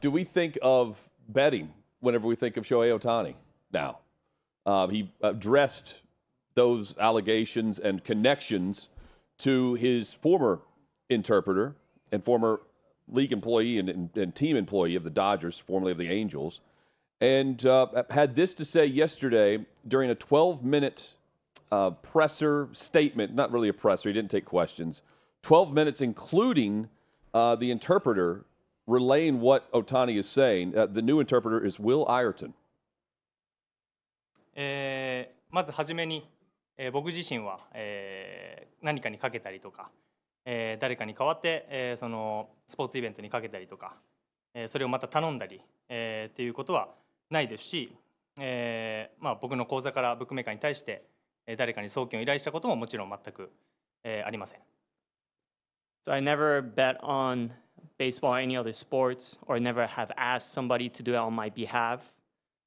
do we think of betting whenever we think of Shohei Ohtani now? He addressed those allegations and connections to his former interpreter and former league employee and team employee of the Dodgers, formerly of the Angels, and had this to say yesterday during a 12-minute presser statement. Not really a presser. He didn't take questions. 12 minutes, including the interpreter relaying what Ohtani is saying. The new interpreter is Will Ireton. まずはじめに、僕自身は、何かにかけたりとか、誰かに代わって、そのスポーツイベントにかけたりとか、それをまた頼んだり、っていうことはないですし、僕の口座からブックメーカーに対して、誰かに送金を依頼したことももちろん全く、ありません。So I never bet on baseball or any other sports, or never have asked somebody to do it on my behalf.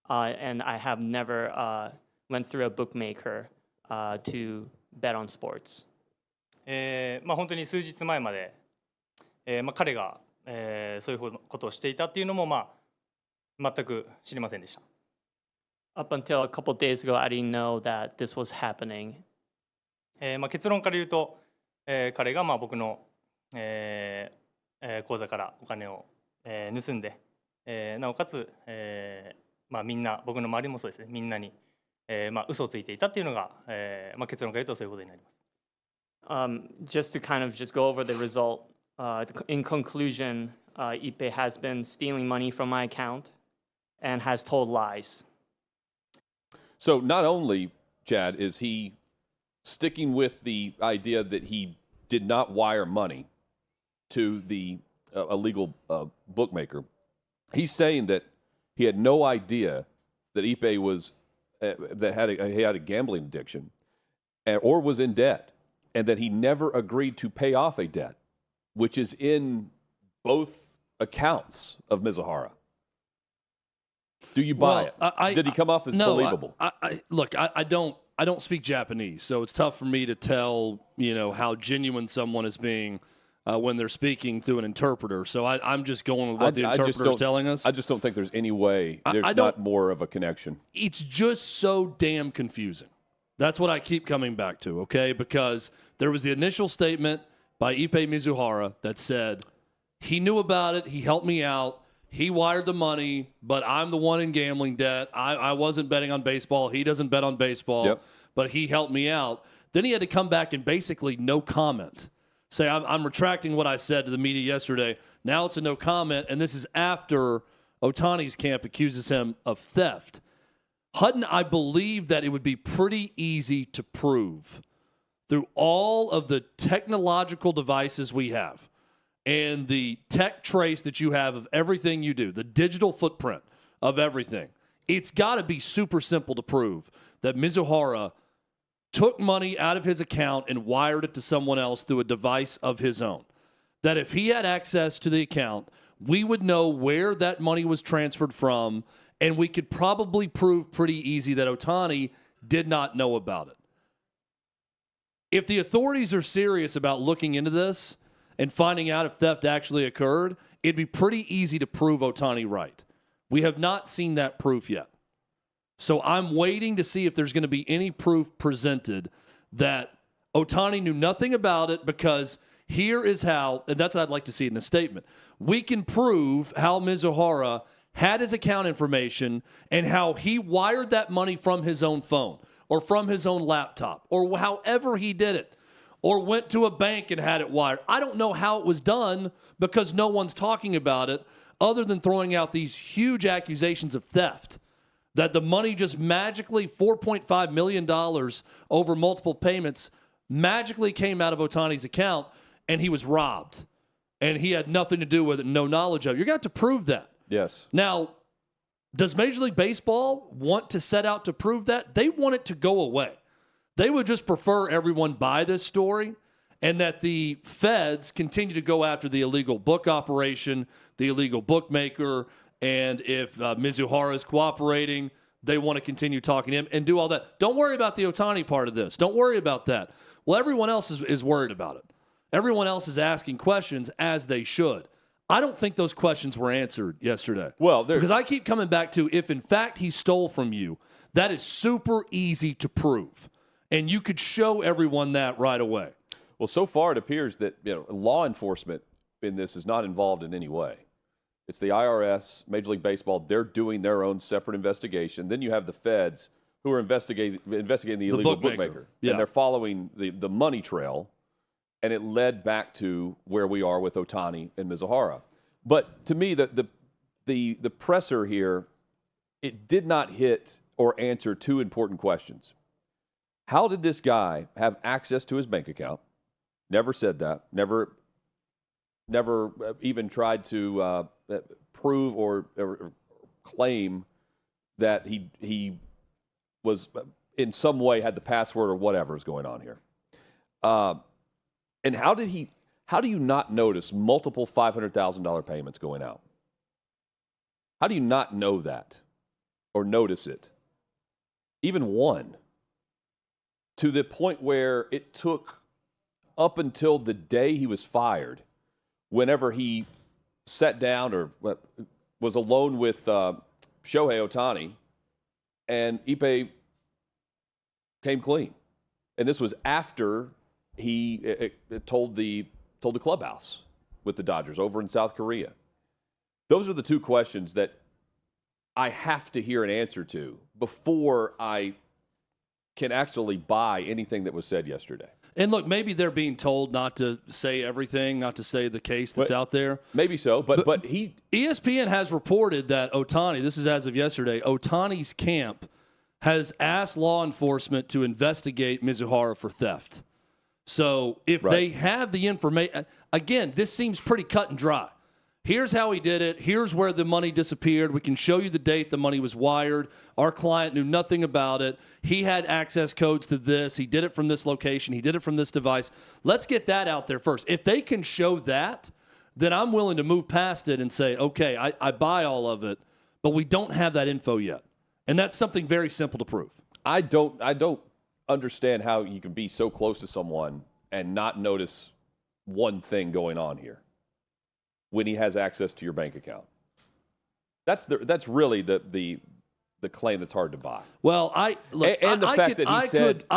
And I have never went through a bookmaker to bet on sports. 本当に数日前まで、彼が、そういうことをしていたっていうのも、全く知りませんでした。Up until a couple days ago, I didn't know that this was happening. 結論から言うと、彼が僕の、口座からお金を、盗んで、なおかつ、みんな僕の周りもそうですね、みんなに、嘘をついていたっていうのが、結論から言うとそういうことになります。Just to kind of just go over the result, in conclusion, Ipe has been stealing money from my account and has told lies. So not only, Chad, is he sticking with the idea that he did not wire money to the illegal bookmaker, he's saying that he had no idea that Ipe was he had a gambling addiction or was in debt, and that he never agreed to pay off a debt, which is in both accounts of Mizuhara. Do you buy it? Did he come off as believable? Look, I don't speak Japanese, so it's tough for me to tell, how genuine someone is being when they're speaking through an interpreter. So I'm just going with what the interpreter is telling us. I just don't think there's any way there's not more of a connection. It's just so damn confusing. That's what I keep coming back to, okay? Because there was the initial statement by Ipe Mizuhara that said he knew about it, he helped me out, he wired the money, but I'm the one in gambling debt. I wasn't betting on baseball. He doesn't bet on baseball, but he helped me out. Then he had to come back and basically no comment. Say, I'm retracting what I said to the media yesterday. Now it's a no comment, and this is after Ohtani's camp accuses him of theft. Hutton, I believe that it would be pretty easy to prove through all of the technological devices we have and the tech trace that you have of everything you do, the digital footprint of everything. It's got to be super simple to prove that Mizuhara took money out of his account and wired it to someone else through a device of his own. That if he had access to the account, we would know where that money was transferred from, and we could probably prove pretty easy that Ohtani did not know about it. If the authorities are serious about looking into this and finding out if theft actually occurred, it'd be pretty easy to prove Ohtani right. We have not seen that proof yet. So I'm waiting to see if there's going to be any proof presented that Ohtani knew nothing about it, because here is how, and that's what I'd like to see in the statement. We can prove how Mizuhara had his account information and how he wired that money from his own phone or from his own laptop or however he did it, or went to a bank and had it wired. I don't know how it was done because no one's talking about it other than throwing out these huge accusations of theft. That the money just magically, $4.5 million over multiple payments, magically came out of Ohtani's account, and he was robbed. And he had nothing to do with it, no knowledge of it. You're going to have to prove that. Yes. Now, does Major League Baseball want to set out to prove that? They want it to go away. They would just prefer everyone buy this story and that the feds continue to go after the illegal book operation, the illegal bookmaker, and if Mizuhara is cooperating, they want to continue talking to him and do all that. Don't worry about the Ohtani part of this. Don't worry about that. Well, everyone else is worried about it. Everyone else is asking questions, as they should. I don't think those questions were answered yesterday. Well, because I keep coming back to, if in fact he stole from you, that is super easy to prove. And you could show everyone that right away. Well, so far it appears that law enforcement in this is not involved in any way. It's the IRS, Major League Baseball. They're doing their own separate investigation. Then you have the feds who are investigating the illegal bookmaker. Yeah. And they're following the money trail. And it led back to where we are with Ohtani and Mizuhara. But to me, the presser here, it did not hit or answer two important questions. How did this guy have access to his bank account? Never said that. Never even tried to prove or claim that he was in some way had the password or whatever is going on here. And how do you not notice multiple $500,000 payments going out? How do you not know that or notice it? Even one. To the point where it took up until the day he was fired, whenever he sat down or was alone with Shohei Ohtani, and Ippei came clean. And this was after he told the clubhouse with the Dodgers over in South Korea. Those are the two questions that I have to hear an answer to before I can actually buy anything that was said yesterday. And look, maybe they're being told not to say everything, not to say the case that's out there. Maybe so, but ESPN has reported that Ohtani, this is as of yesterday, Ohtani's camp has asked law enforcement to investigate Mizuhara for theft. So if they have the information, again, this seems pretty cut and dry. Here's how he did it. Here's where the money disappeared. We can show you the date the money was wired. Our client knew nothing about it. He had access codes to this. He did it from this location. He did it from this device. Let's get that out there first. If they can show that, then I'm willing to move past it and say, okay, I buy all of it, but we don't have that info yet. And that's something very simple to prove. I don't understand how you can be so close to someone and not notice one thing going on here when he has access to your bank account. That's really the claim that's hard to buy. Well, I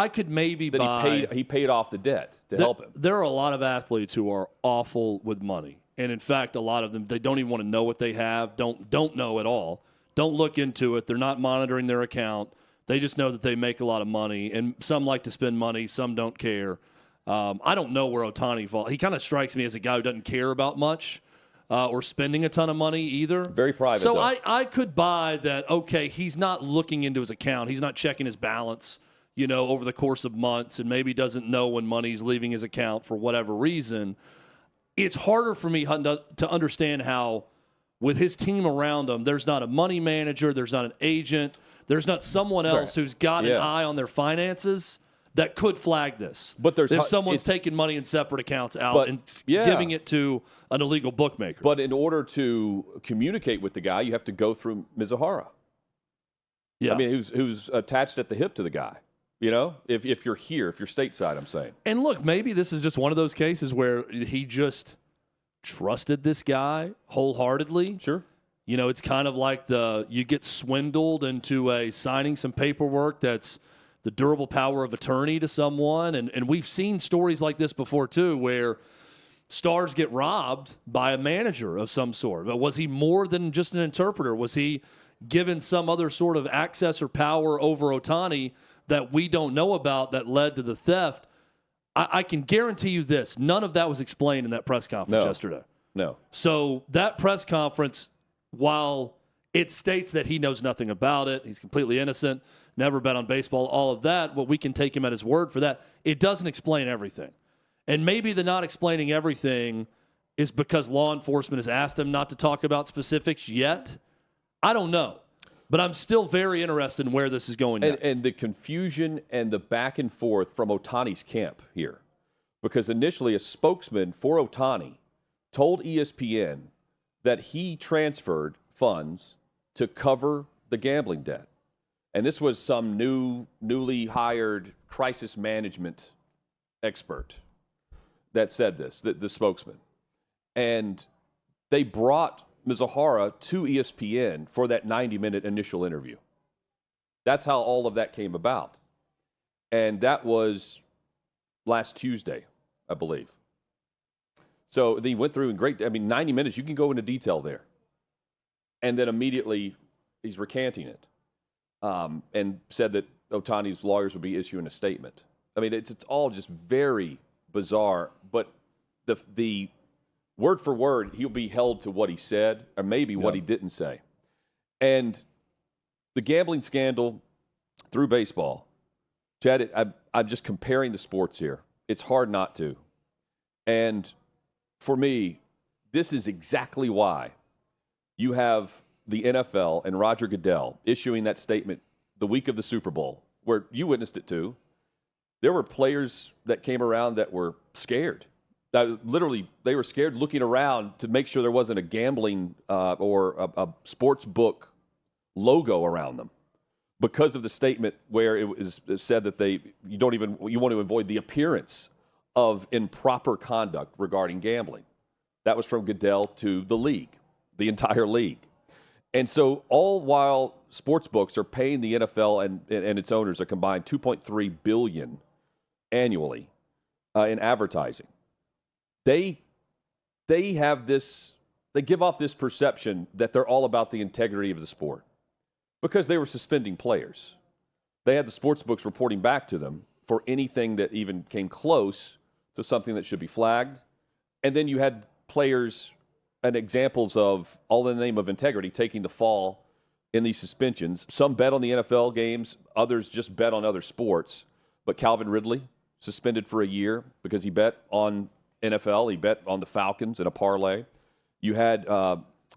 could maybe that buy he paid off the debt to help him. There are a lot of athletes who are awful with money, and in fact, a lot of them, they don't even want to know what they have. Don't know at all. Don't look into it. They're not monitoring their account. They just know that they make a lot of money, and some like to spend money. Some don't care. I don't know where Ohtani falls. He kind of strikes me as a guy who doesn't care about much. Or spending a ton of money either. Very private. So I could buy that, okay, he's not looking into his account. He's not checking his balance, over the course of months, and maybe doesn't know when money's leaving his account for whatever reason. It's harder for me to understand how, with his team around him, there's not a money manager, there's not an agent, there's not someone else who's got an eye on their finances that could flag this. But if someone's taking money in separate accounts out and giving it to an illegal bookmaker. But in order to communicate with the guy, you have to go through Mizuhara. Yeah. I mean, who's attached at the hip to the guy. If you're here, if you're stateside, I'm saying. And look, maybe this is just one of those cases where he just trusted this guy wholeheartedly. Sure. It's kind of like you get swindled into signing some paperwork that's the durable power of attorney to someone. And we've seen stories like this before, too, where stars get robbed by a manager of some sort. But was he more than just an interpreter? Was he given some other sort of access or power over Ohtani that we don't know about that led to the theft? I can guarantee you this. None of that was explained in that press conference yesterday. No. So that press conference, while it states that he knows nothing about it, he's completely innocent, never bet on baseball, all of that, we can take him at his word for that. It doesn't explain everything. And maybe the not explaining everything is because law enforcement has asked them not to talk about specifics yet. I don't know. But I'm still very interested in where this is going next. And the confusion and the back and forth from Ohtani's camp here. Because initially a spokesman for Ohtani told ESPN that he transferred funds to cover the gambling debt. And this was some newly hired crisis management expert that said this, the spokesman. And they brought Mizuhara to ESPN for that 90-minute initial interview. That's how all of that came about. And that was last Tuesday, I believe. So they went through in 90 minutes, you can go into detail there. And then immediately he's recanting it and said that Ohtani's lawyers would be issuing a statement. I mean, it's all just very bizarre, but the word for word, he'll be held to what he said or maybe what he didn't say. And the gambling scandal through baseball, Chad, I'm just comparing the sports here. It's hard not to. And for me, this is exactly why you have the NFL and Roger Goodell issuing that statement the week of the Super Bowl, where you witnessed it too. There were players that came around that were scared. Literally, they were scared looking around to make sure there wasn't a gambling or a sports book logo around them because of the statement where it said that you want to avoid the appearance of improper conduct regarding gambling. That was from Goodell to the league, the entire league. And so all while sports books are paying the NFL and its owners a combined $2.3 billion annually in advertising, they have this, they give off this perception that they're all about the integrity of the sport because they were suspending players. They had the sports books reporting back to them for anything that even came close to something that should be flagged. And then you had players and examples of, all in the name of integrity, taking the fall in these suspensions. Some bet on the NFL games, others just bet on other sports. But Calvin Ridley, suspended for a year because he bet on NFL. He bet on the Falcons in a parlay. You had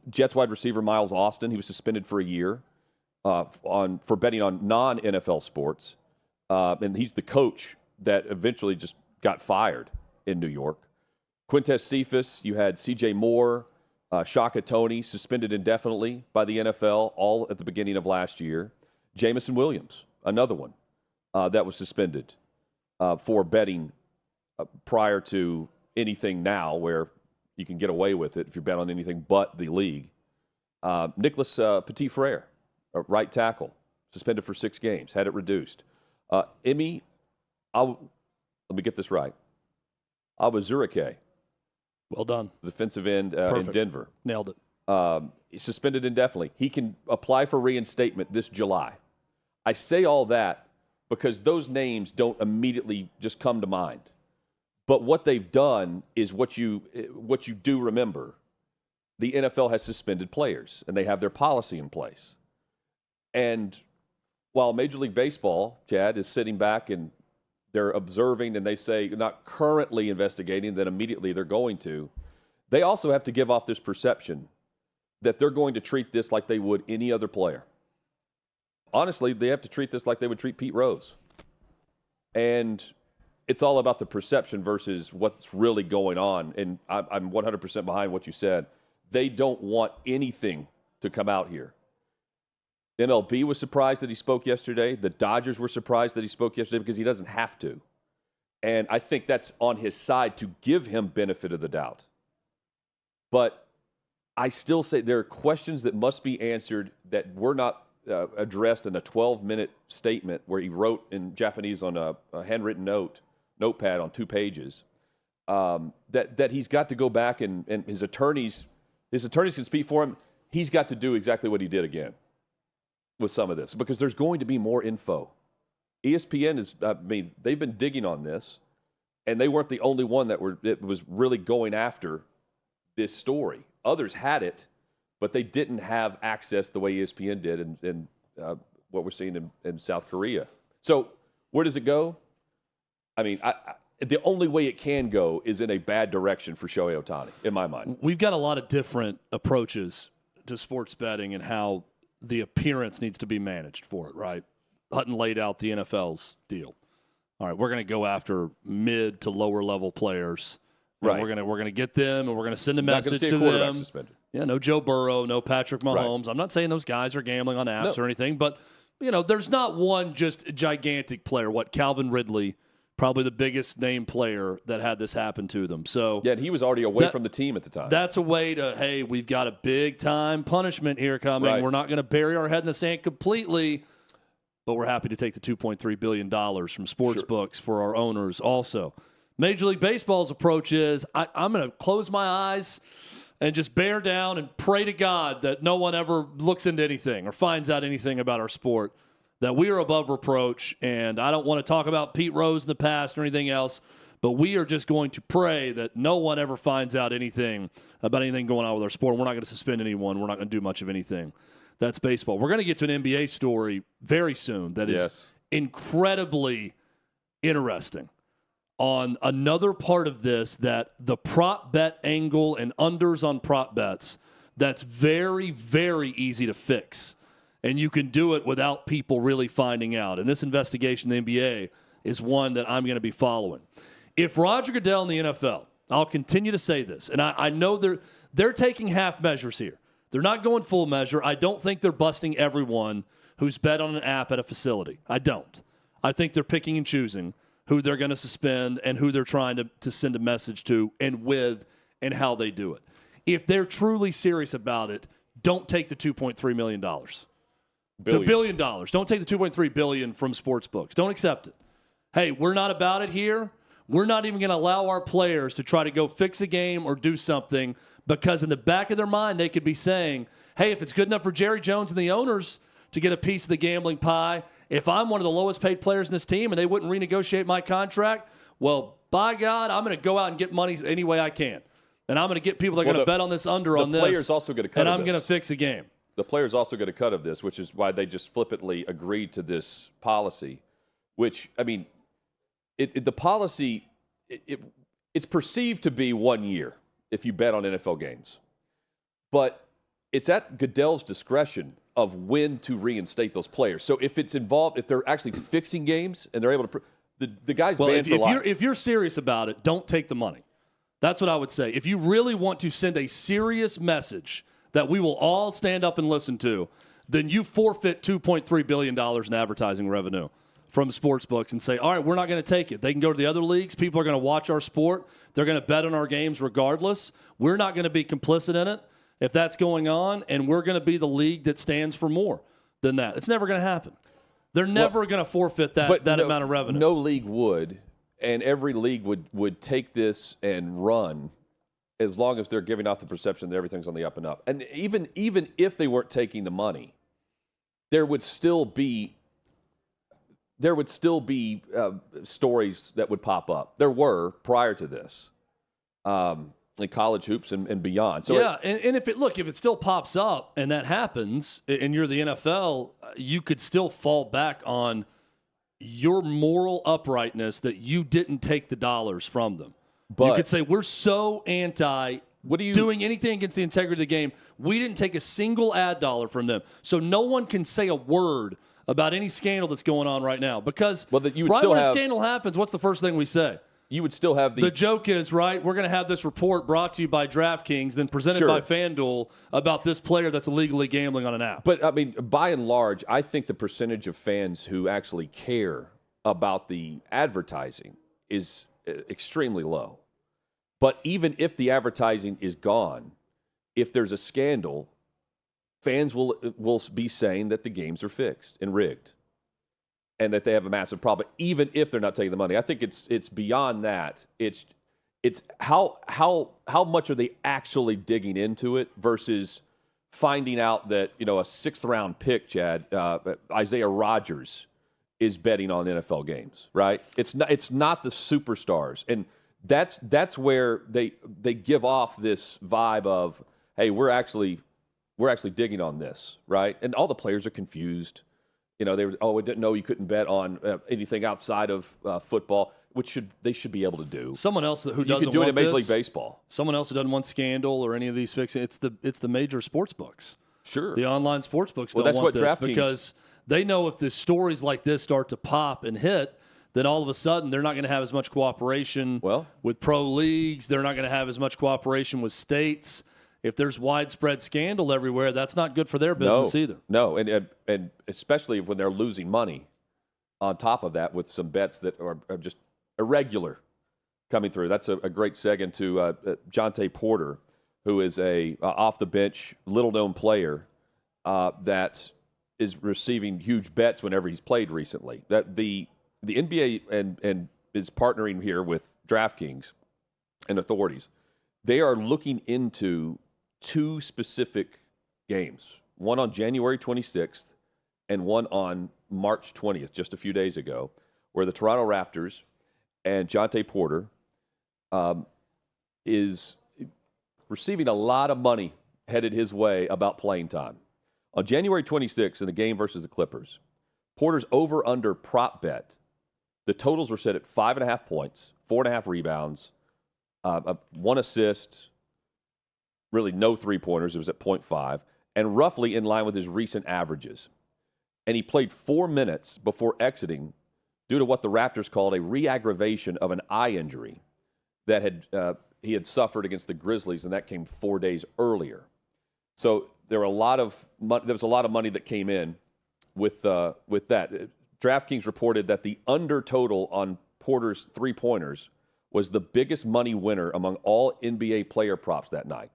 Jets wide receiver Miles Austin. He was suspended for a year for betting on non-NFL sports. And he's the coach that eventually just got fired in New York. Quintez Cephas, you had C.J. Moore, Shaka Toney, suspended indefinitely by the NFL, all at the beginning of last year. Jamison Williams, another one that was suspended for betting prior to anything now where you can get away with it if you bet on anything but the league. Nicholas Petit-Frere, right tackle, suspended for 6 games, had it reduced. Let me get this right. Awazurike, Well done. defensive end in Denver. Nailed it. He's suspended indefinitely. He can apply for reinstatement this July. I say all that because those names don't immediately just come to mind. But what they've done is what you do remember. The NFL has suspended players, and they have their policy in place. And while Major League Baseball, Chad, is sitting back and they're observing and they say not currently investigating, then immediately they're going to, they also have to give off this perception that they're going to treat this like they would any other player. Honestly, they have to treat this like they would treat Pete Rose. And it's all about the perception versus what's really going on. And I'm 100% behind what you said. They don't want anything to come out here. MLB was surprised that he spoke yesterday. The Dodgers were surprised that he spoke yesterday because he doesn't have to. And I think that's on his side to give him benefit of the doubt. But I still say there are questions that must be answered that were not addressed in a 12-minute statement where he wrote in Japanese on a handwritten notepad on 2 pages, that he's got to go back and his attorneys can speak for him. He's got to do exactly what he did again with some of this because there's going to be more info. ESPN they've been digging on this, and they weren't the only one that was really going after this story. Others had it, but they didn't have access the way ESPN did in what we're seeing in South Korea. So where does it go? I mean, the only way it can go is in a bad direction for Shohei Ohtani, in my mind. We've got a lot of different approaches to sports betting and how the appearance needs to be managed for it, right? Hutton laid out the NFL's deal. All right, we're going to go after mid to lower level players. Right. We're going to get them, and we're going to send a message to them. Suspended. Yeah, no Joe Burrow, no Patrick Mahomes. Right. I'm not saying those guys are gambling on apps or anything, but there's not one just gigantic player. What Calvin Ridley probably the biggest name player that had this happen to them. So Yeah, and he was already away that- from the team at the time. that's a way to, hey, we've got a big-time punishment here coming. Right. We're not going to bury our head in the sand completely, but we're happy to take the $2.3 billion from sports books for our owners also. Major League Baseball's approach is, I'm going to close my eyes and just bear down and pray to God that no one ever looks into anything or finds out anything about our sport, that we are above reproach. And I don't want to talk about Pete Rose in the past or anything else, but we are just going to pray that no one ever finds out anything about anything going on with our sport. We're not going to suspend anyone. We're not going to do much of anything. That's baseball. We're going to get to an NBA story very soon that is incredibly interesting on another part of this, that the prop bet angle and unders on prop bets, that's very, very easy to fix. And you can do it without people really finding out. And this investigation in the NBA is one that I'm going to be following. If Roger Goodell in the NFL, I'll continue to say this, and I know they're taking half measures here. They're not going full measure. I don't think they're busting everyone who's bet on an app at a facility. I don't. I think they're picking and choosing who they're going to suspend and who they're trying to send a message to and with and how they do it. If they're truly serious about it, don't take the $2.3 million. The $1 billion. Don't take the $2.3 billion from sports books. Don't accept it. Hey, we're not about it here. We're not even going to allow our players to try to go fix a game or do something, because in the back of their mind, they could be saying, hey, if it's good enough for Jerry Jones and the owners to get a piece of the gambling pie, if I'm one of the lowest paid players in this team and they wouldn't renegotiate my contract, well, by God, I'm going to go out and get money any way I can. And I'm going to get people that are going to bet on this under on this. The players also get a cut and of I'm this. going to fix a game. The players also get a cut of this, which is why they just flippantly agreed to this policy, which, I mean, the policy, it's perceived to be 1 year if you bet on NFL games. But it's at Goodell's discretion of when to reinstate those players. So if it's involved, if they're actually fixing games and they're able to, the guy's banned for life. If you're serious about it, don't take the money. That's what I would say. If you really want to send a serious message that we will all stand up and listen to, then you forfeit $2.3 billion in advertising revenue from sports books and say, all right, we're not going to take it. They can go to the other leagues. People are going to watch our sport. They're going to bet on our games regardless. We're not going to be complicit in it if that's going on, and we're going to be the league that stands for more than that. It's never going to happen. They're never going to forfeit that amount of revenue. No league would, and every league would take this and run as long as they're giving off the perception that everything's on the up and up. And even if they weren't taking the money, there would still be stories that would pop up. There were prior to this, in college hoops and beyond. So yeah, and if it still pops up and that happens, and you're the NFL, you could still fall back on your moral uprightness that you didn't take the dollars from them. But you could say, we're so anti doing anything against the integrity of the game. We didn't take a single ad dollar from them. So no one can say a word about any scandal that's going on right now. Because when a scandal happens, what's the first thing we say? You would still have the joke is, right, we're going to have this report brought to you by DraftKings, then presented by FanDuel about this player that's illegally gambling on an app. But, I mean, by and large, I think the percentage of fans who actually care about the advertising is extremely low. But even if the advertising is gone, if there's a scandal, fans will be saying that the games are fixed and rigged and that they have a massive problem, even if they're not taking the money. I think it's beyond that. It's how much are they actually digging into it versus finding out that, a sixth-round pick, Chad, Isaiah Rodgers, is betting on NFL games, right? It's not the superstars. And that's where they give off this vibe of, hey, we're actually digging on this, right? And all the players are confused. We didn't know you couldn't bet on anything outside of football, which they should be able to do. Someone else who doesn't you could do want it in Major League Baseball. Someone else who doesn't want scandal or any of these fixing. It's the major sports books. Sure. The online sports books don't that's want what this DraftKings, because they know if the stories like this start to pop and hit, then all of a sudden they're not going to have as much cooperation with pro leagues. They're not going to have as much cooperation with states. If there's widespread scandal everywhere, that's not good for their business either. No, and especially when they're losing money on top of that with some bets that are just irregular coming through. That's a great seg into Jonte Porter, who is a off-the-bench, little-known player that is receiving huge bets whenever he's played recently. That the NBA and is partnering here with DraftKings and authorities. They are looking into 2 specific games, one on January 26th and one on March 20th, just a few days ago, where the Toronto Raptors and Jonte Porter is receiving a lot of money headed his way about playing time. On January 26th, in the game versus the Clippers, Porter's over-under prop bet, the totals were set at 5.5 points, 4.5 rebounds, 1 assist, really no three-pointers. It was at 0.5, and roughly in line with his recent averages. And he played 4 minutes before exiting due to what the Raptors called a re-aggravation of an eye injury that he had suffered against the Grizzlies, and that came 4 days earlier. So there was a lot of money that came in with that. DraftKings reported that the under total on Porter's three-pointers was the biggest money winner among all NBA player props that night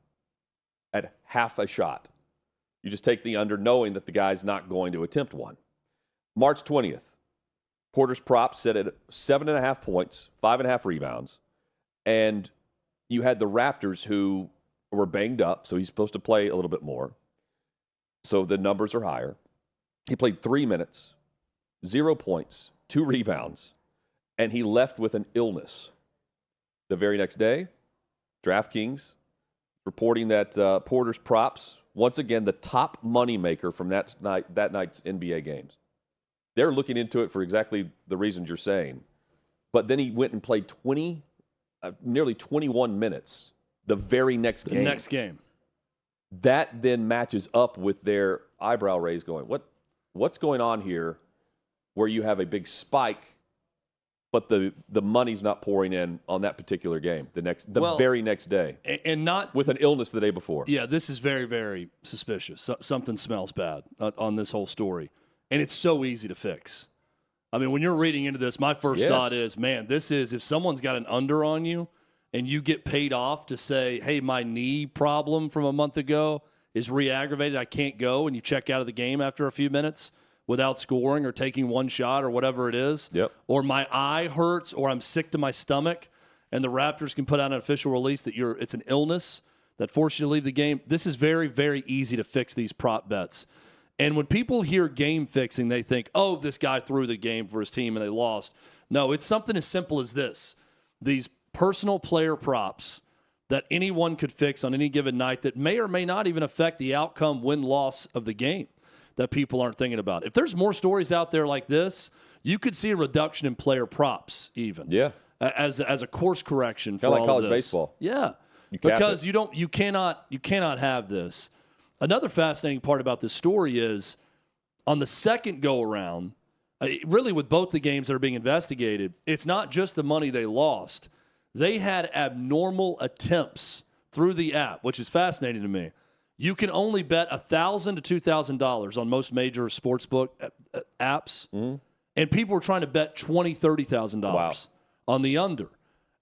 at half a shot. You just take the under knowing that the guy's not going to attempt one. March 20th, Porter's prop set at 7.5 points, 5.5 rebounds, and you had the Raptors who were banged up, so he's supposed to play a little bit more. So the numbers are higher. He played 3 minutes, 0 points, 2 rebounds, and he left with an illness. The very next day, DraftKings reporting that Porter's props, once again, the top moneymaker from that night's NBA games. They're looking into it for exactly the reasons you're saying. But then he went and played nearly 21 minutes the very next game. The next game. That then matches up with their eyebrow raise going, what's going on here where you have a big spike, but the money's not pouring in on that particular game the very next day. And not with an illness the day before. Yeah, this is very, very suspicious. Something smells bad on this whole story. And it's so easy to fix. I mean, when you're reading into this, my first thought is, man, this is, if someone's got an under on you and you get paid off to say, hey, my knee problem from a month ago is re-aggravated, I can't go, and you check out of the game after a few minutes without scoring or taking one shot or whatever it is, or my eye hurts or I'm sick to my stomach, and the Raptors can put out an official release that it's an illness that forced you to leave the game. This is very, very easy to fix these prop bets. And when people hear game fixing, they think, oh, this guy threw the game for his team and they lost. No, it's something as simple as this. These personal player props that anyone could fix on any given night that may or may not even affect the outcome, win-loss of the game that people aren't thinking about. If there's more stories out there like this, you could see a reduction in player props even. Yeah. As a course correction for all all college of this. baseball. Yeah. Because you cannot have this. Another fascinating part about this story is on the second go-around, really with both the games that are being investigated, it's not just the money they lost. They had abnormal attempts through the app, which is fascinating to me. You can only bet $1,000 to $2,000 on most major sportsbook apps, and people were trying to bet $20,000, $30,000 on the under.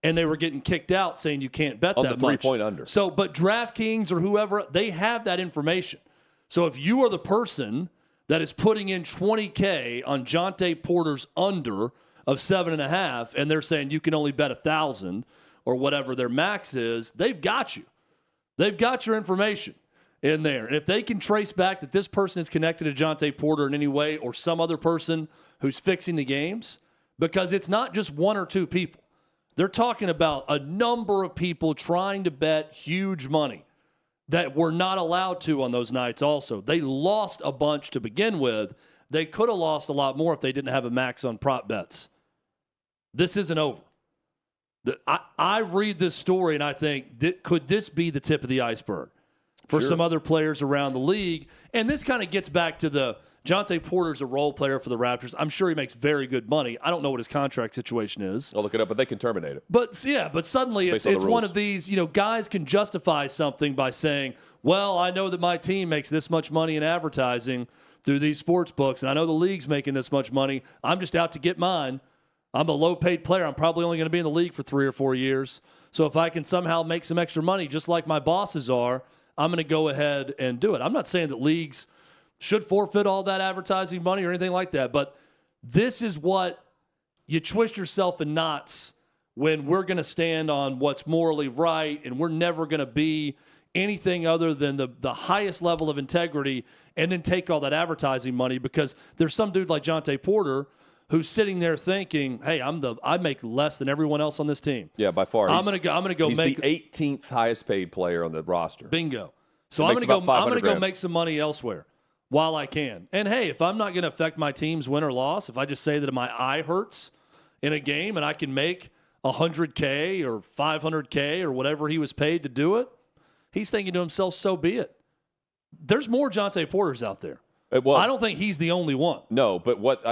And they were getting kicked out saying you can't bet that much. On the 3-point under. So, but DraftKings or whoever, they have that information. So if you are the person that is putting in $20K on Jonte Porter's under of 7.5, and they're saying you can only bet 1,000 or whatever their max is, they've got you. They've got your information in there. And if they can trace back that this person is connected to Jonte Porter in any way or some other person who's fixing the games, because it's not just one or two people. They're talking about a number of people trying to bet huge money that were not allowed to on those nights also. They lost a bunch to begin with. They could have lost a lot more if they didn't have a max on prop bets. This isn't over. I read this story and I think, could this be the tip of the iceberg for some other players around the league? And this kind of gets back to the Jonte Porter's a role player for the Raptors. I'm sure he makes very good money. I don't know what his contract situation is. I'll look it up, but they can terminate it. But suddenly it's one of these, guys can justify something by saying, well, I know that my team makes this much money in advertising through these sports books, and I know the league's making this much money. I'm just out to get mine. I'm a low-paid player. I'm probably only going to be in the league for 3 or 4 years. So if I can somehow make some extra money, just like my bosses are, I'm going to go ahead and do it. I'm not saying that leagues should forfeit all that advertising money or anything like that, but this is what you twist yourself in knots when we're going to stand on what's morally right, and we're never going to be anything other than the highest level of integrity, and then take all that advertising money because there's some dude like Jonte Porter who's sitting there thinking, "Hey, I make less than everyone else on this team." Yeah, by far. I'm gonna go he's make the 18th highest paid player on the roster. bingo. So It I'm makes gonna about go $500,000. make some money elsewhere while I can. And hey, if I'm not gonna affect my team's win or loss, if I just say that my eye hurts in a game and I can make $100K or $500K or whatever he was paid to do it, he's thinking to himself, so be it. There's more Jonte Porters out there. Well, I don't think he's the only one. No, but what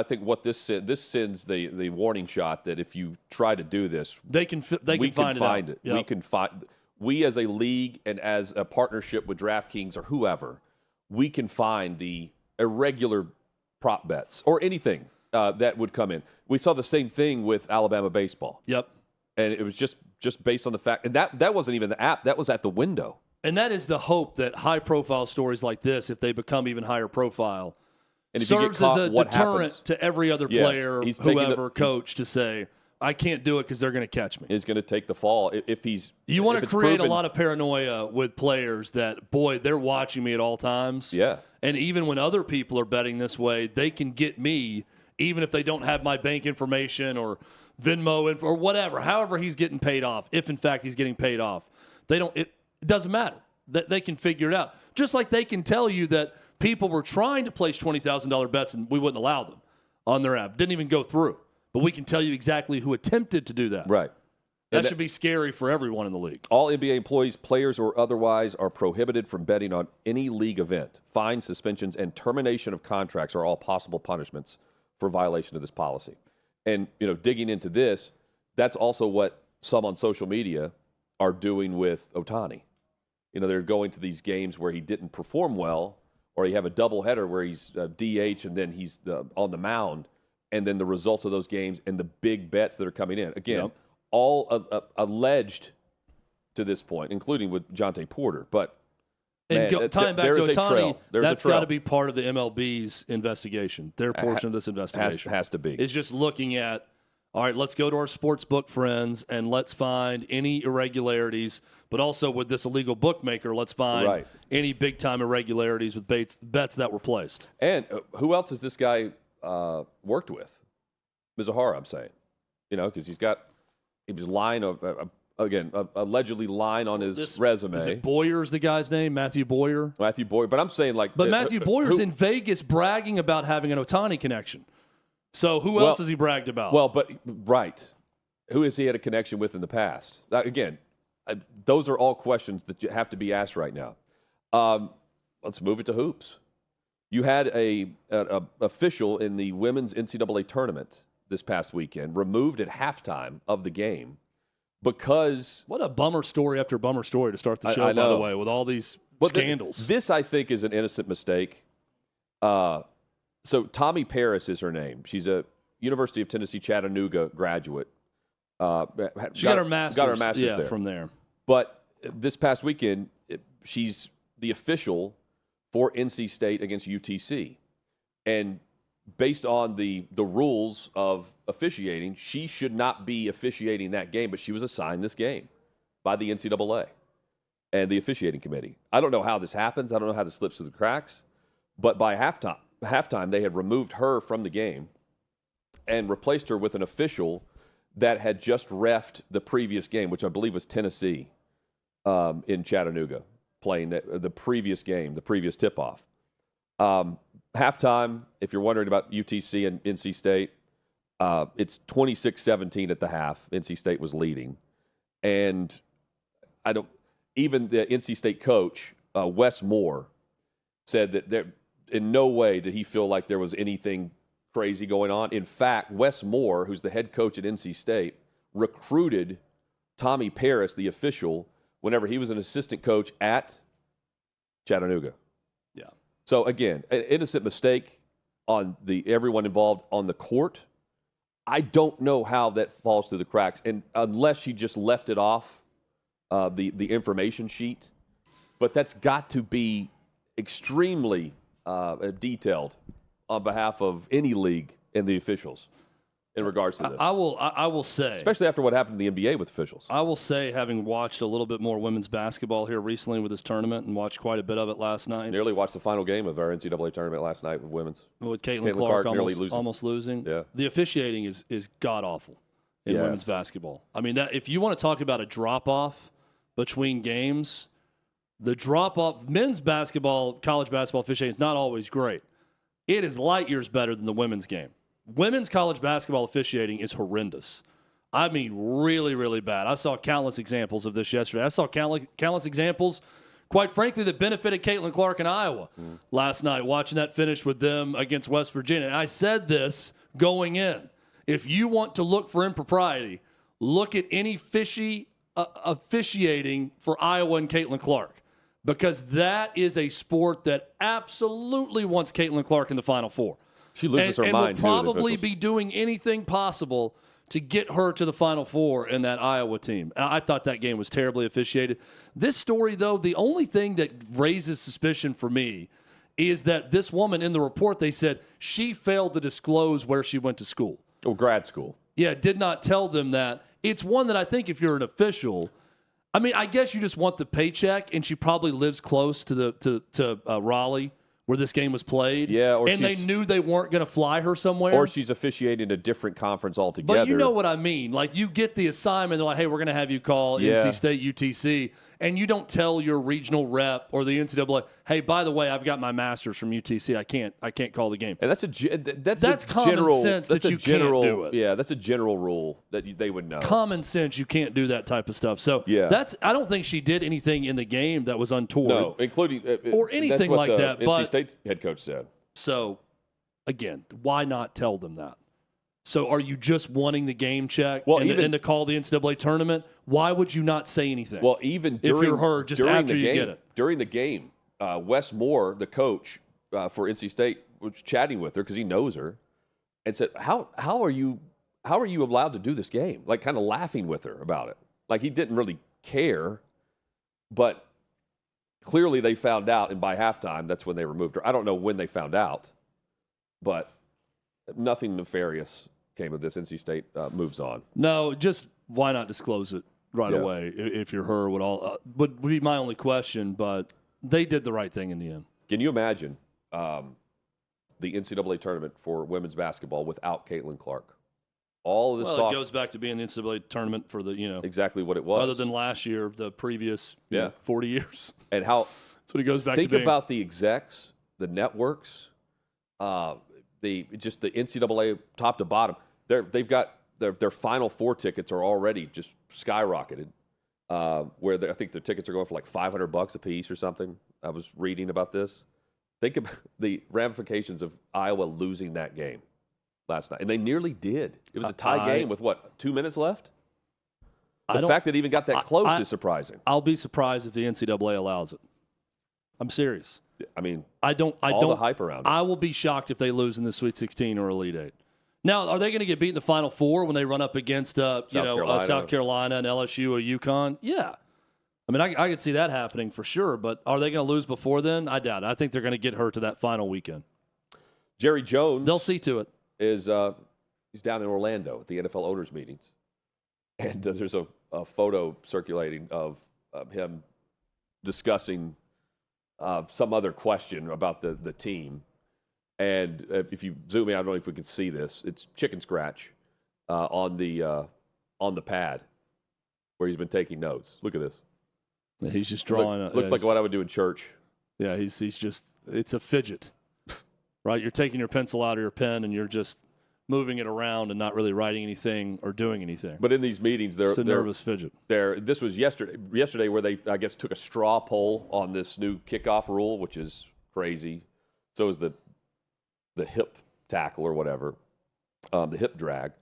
this sends the warning shot that if you try to do this, They can we find can find it. Yep. We can find. We as a league and as a partnership with DraftKings or whoever, we can find the irregular prop bets or anything that would come in. We saw the same thing with Alabama baseball. Yep. And it was just based on the fact, and that wasn't even the app. That was at the window. And that is the hope that high-profile stories like this, if they become even higher profile, And if you get serves caught, as a what deterrent happens? to every other Yes, player, he's taking whoever, coach, to say, I can't do it because they're going to catch me. Is going to take the fall if he's. You want if to it's create proven- a lot of paranoia with players that, boy, they're watching me at all times. Yeah. And even when other people are betting this way, they can get me, even if they don't have my bank information or Venmo or whatever, however he's getting paid off, if in fact he's getting paid off. It doesn't matter. They can figure it out. Just like they can tell you that people were trying to place $20,000 bets and we wouldn't allow them on their app. Didn't even go through. But we can tell you exactly who attempted to do that. Right. That should be scary for everyone in the league. All NBA employees, players, or otherwise are prohibited from betting on any league event. Fines, suspensions, and termination of contracts are all possible punishments for violation of this policy. And, digging into this, that's also what some on social media are doing with Ohtani. They're going to these games where he didn't perform well, or you have a doubleheader where he's DH and then he's on the mound, and then the results of those games and the big bets that are coming in. Again, all alleged to this point, including with Jonte Porter. But Tying back there to is a Ohtani, trail. that's got to be part of the MLB's investigation, their portion of this investigation. Has to be. It's just looking at, all right, let's go to our sports book friends and let's find any irregularities, but also with this illegal bookmaker, let's find any big-time irregularities with bets that were placed. And who else has this guy worked with? Mizuhara, I'm saying. Because he was lying, allegedly lying on his resume. Is it Boyer's the guy's name? Matthew Boyer? Matthew Boyer. But I'm saying But Matthew Boyer's in Vegas bragging about having an Ohtani connection. So who else has he bragged about? Well, who has he had a connection with in the past? Those are all questions that have to be asked right now. Let's move it to hoops. You had a official in the women's NCAA tournament this past weekend removed at halftime of the game because... What a bummer story after bummer story to start the show, I know. by the way, with all these scandals. This, I think, is an innocent mistake. So Tommy Paris is her name. She's a University of Tennessee Chattanooga graduate. She got her master's, there. From there. But this past weekend, she's the official for NC State against UTC. And based on the rules of officiating, she should not be officiating that game, but she was assigned this game by the NCAA and the officiating committee. I don't know how this happens. I don't know how this slips through the cracks. But by halftime, they had removed her from the game and replaced her with an official that had just reffed the previous game, which I believe was Tennessee in Chattanooga, playing the previous game, the previous tip-off. Halftime, if you're wondering about UTC and NC State, it's 26-17 at the half. NC State was leading. And even the NC State coach, Wes Moore, said that in no way did he feel like there was anything crazy going on. In fact, Wes Moore, who's the head coach at NC State, recruited Tommy Paris, the official, whenever he was an assistant coach at Chattanooga. Yeah. So again, an innocent mistake on everyone involved on the court. I don't know how that falls through the cracks, and unless she just left it off the information sheet. But that's got to be extremely detailed on behalf of any league and the officials in regards to this. I will say, especially after what happened in the NBA with officials. I will say, having watched a little bit more women's basketball here recently with this tournament and watched quite a bit of it last night. Nearly watched the final game of our NCAA tournament last night with women's. With Caitlin Clark almost losing. Yeah. The officiating is god-awful in women's basketball. I mean, that if you want to talk about a drop-off between games, the drop-off, men's basketball, college basketball officiating is not always great. It is light years better than the women's game. Women's college basketball officiating is horrendous. I mean, really, really bad. I saw countless examples of this yesterday. I saw countless examples, quite frankly, that benefited Caitlin Clark in Iowa last night, watching that finish with them against West Virginia. And I said this going in. If you want to look for impropriety, look at any fishy officiating for Iowa and Caitlin Clark, because that is a sport that absolutely wants Caitlin Clark in the Final Four. She loses her mind, and will probably be doing anything possible to get her to the Final Four in that Iowa team. I thought that game was terribly officiated. This story, though, the only thing that raises suspicion for me is that this woman in the report, they said she failed to disclose where she went to school. Oh, grad school. Yeah, did not tell them that. It's one that I think if you're an official, I mean, I guess you just want the paycheck, and she probably lives close to Raleigh, where this game was played. Yeah, and they knew they weren't going to fly her somewhere. Or she's officiating a different conference altogether. But you know what I mean. Like, you get the assignment, they're like, hey, we're going to have you call NC State UTC, and you don't tell your regional rep or the NCAA, hey, by the way, I've got my master's from UTC. I can't call the game. And that's common general sense that you can't do it. Yeah, that's a general rule that they would know. Common sense, you can't do that type of stuff. So I don't think she did anything in the game that was untoward. No, including or anything like that. NC State head coach said. So, again, why not tell them that? So are you just wanting the game check and to call the NCAA tournament? Why would you not say anything? Well, even during, if you're her, just after you get it. During the game, Wes Moore, the coach for NC State, was chatting with her because he knows her, and said, how are you allowed to do this game? Like, kind of laughing with her about it. Like, he didn't really care, but clearly they found out, and by halftime, that's when they removed her. I don't know when they found out, but nothing nefarious came of this. NC State moves on. No, just why not disclose it right away if you're her? Would be my only question, but they did the right thing in the end. Can you imagine the NCAA tournament for women's basketball without Caitlin Clark? All of this talk. It goes back to being the NCAA tournament for the, exactly what it was. Other than last year, the previous 40 years. And how that's what it goes back to being. Think about the execs, the networks, the NCAA top to bottom. They've got their Final Four tickets are already just skyrocketed. Where I think the tickets are going for like $500 a piece or something. I was reading about this. Think about the ramifications of Iowa losing that game last night, and they nearly did. It was a tie game with 2 minutes left. The fact that it even got that close is surprising. I'll be surprised if the NCAA allows it. I'm serious. I mean, I don't. The hype around it. I will be shocked if they lose in the Sweet 16 or Elite 8. Now, are they going to get beat in the Final Four when they run up against South Carolina and LSU or UConn? Yeah. I mean, I could see that happening for sure, but are they going to lose before then? I doubt it. I think they're going to get her to that final weekend. Jerry Jones. They'll see to it. He's down in Orlando at the NFL owners meetings, and there's a photo circulating of him discussing some other question about the team. And if you zoom in, I don't know if we can see this. It's chicken scratch on the pad where he's been taking notes. Look at this. He's just drawing. Looks like what I would do in church. Yeah, he's just. It's a fidget, right? You're taking your pencil out of your pen and you're just moving it around and not really writing anything or doing anything. But in these meetings, it's a nervous fidget. This was yesterday where they, I guess, took a straw poll on this new kickoff rule, which is crazy. So is the hip tackle or whatever, the hip drag.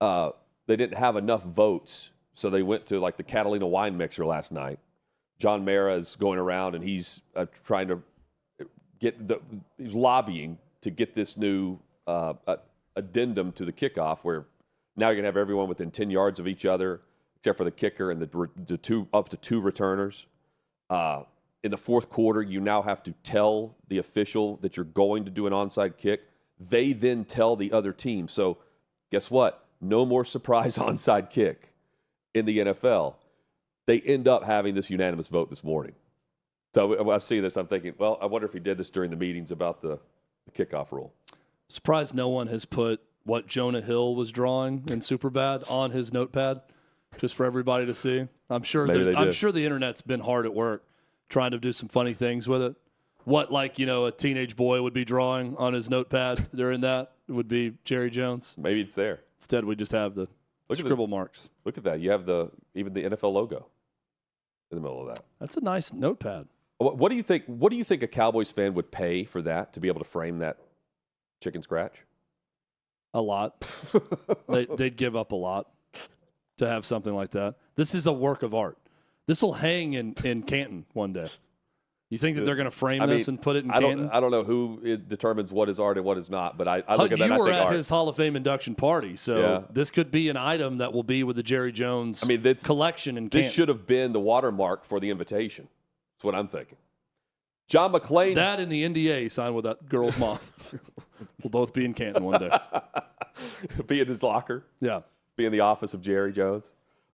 They didn't have enough votes, so they went to like the Catalina wine mixer last night. John Mara is going around and he's trying to he's lobbying to get this new addendum to the kickoff where Now you're going to have everyone within 10 yards of each other, except for the kicker and the up to two returners. In the fourth quarter, you now have to tell the official that you're going to do an onside kick. They then tell the other team. So guess what? No more surprise onside kick in the NFL. They end up having this unanimous vote this morning. So I see this, I'm thinking, well, I wonder if he did this during the meetings about the kickoff rule. Surprised no one has put what Jonah Hill was drawing in Superbad on his notepad, just for everybody to see. I'm sure the internet's been hard at work trying to do some funny things with it. What, like, a teenage boy would be drawing on his notepad during that would be Jerry Jones. Maybe it's there. Instead, we just have the scribble marks. Look at that. You have even the NFL logo in the middle of that. That's a nice notepad. What do you think? What do you think a Cowboys fan would pay for that, to be able to frame that chicken scratch? A lot. They'd give up a lot to have something like that. This is a work of art. This will hang in Canton one day. You think that they're going to frame this and put it in Canton? I don't know who determines what is art and what is not, but I look at that and I think art. You were at his Hall of Fame induction party, so this could be an item that will be with the Jerry Jones collection in Canton. This should have been the watermark for the invitation. That's what I'm thinking. John McClain. That and the NDA he signed with that girl's mom will both be in Canton one day. Be in his locker. Yeah. Be in the office of Jerry Jones.